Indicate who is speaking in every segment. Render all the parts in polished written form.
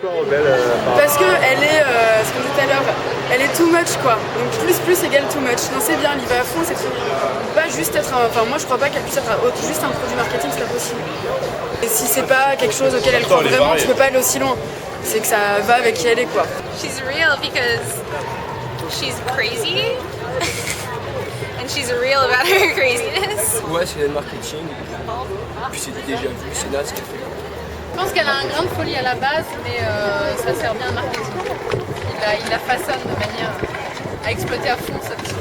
Speaker 1: Parce que elle est, ce qu'on dit tout à l'heure, elle est too much quoi. Donc plus égale too much. Non c'est bien, elle y va à fond, c'est trop bien. Pas juste être enfin moi je crois pas qu'elle puisse être juste un produit marketing, c'est pas possible. Et si c'est pas quelque chose auquel elle croit vraiment, tu peux pas aller aussi loin. C'est que ça va avec qui elle est quoi.
Speaker 2: She's real because she's crazy. And she's real about her craziness.
Speaker 3: Ouais, c'est le marketing. Puis c'est déjà vu, c'est là ce qu'elle fait.
Speaker 4: Je pense qu'elle a un grain de folie à la base, mais ça sert bien le marketing. Il la façonne de manière à exploiter à fond cette petite.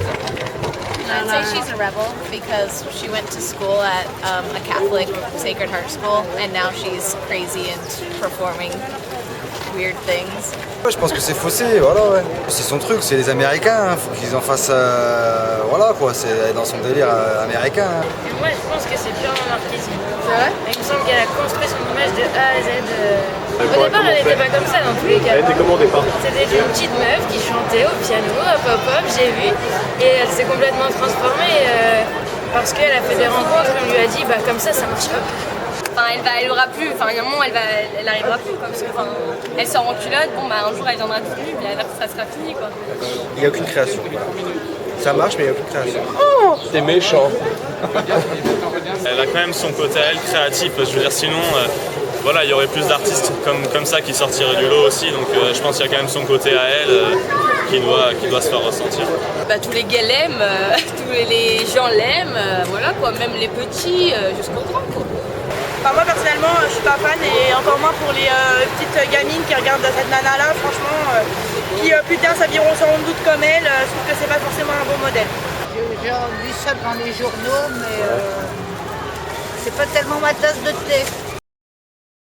Speaker 2: I'd say she's a rebel because she went to school at a Catholic Sacred Heart school and now she's crazy and performing weird things.
Speaker 5: Ouais, je pense que c'est faussé, voilà, ouais. C'est son truc, c'est les Américains, faut qu'ils en fassent, voilà quoi, c'est dans son délire américain.
Speaker 6: Et moi je pense que c'est purement marketing.
Speaker 1: C'est vrai?
Speaker 6: Il me semble qu'elle a construit son image de A à Z. Au départ elle n'était pas comme ça dans tous les cas.
Speaker 7: Elle était comment au départ?
Speaker 6: C'était une petite meuf qui chantait au piano, hop hop hop, j'ai vu. Et elle s'est complètement transformée parce qu'elle a fait des rencontres et on lui a dit bah comme ça marche pas.
Speaker 2: Enfin, elle aura plus, enfin, il y a un moment, elle arrivera plus, quoi, parce que, enfin, elle sort en culotte, bon, bah, un jour, elle viendra toute nue, puis alors, ça sera fini, quoi.
Speaker 5: Il n'y a aucune création, voilà. Ça marche, mais il n'y a aucune création.
Speaker 7: T'es méchant.
Speaker 8: Elle a quand même son côté à elle créatif, je veux dire, sinon, voilà, il y aurait plus d'artistes comme ça qui sortiraient du lot aussi, donc je pense qu'il y a quand même son côté à elle qui doit se faire ressentir.
Speaker 2: Bah, tous les gars l'aiment, tous les gens l'aiment, voilà, quoi, même les petits jusqu'aux grands, quoi.
Speaker 9: Enfin, moi personnellement je suis pas fan et encore moins pour les petites gamines qui regardent cette nana là franchement qui plus tard s'habilleront sans doute comme elle, je trouve que c'est pas forcément un bon modèle.
Speaker 10: J'ai vu ça dans les journaux mais c'est pas tellement ma tasse de thé.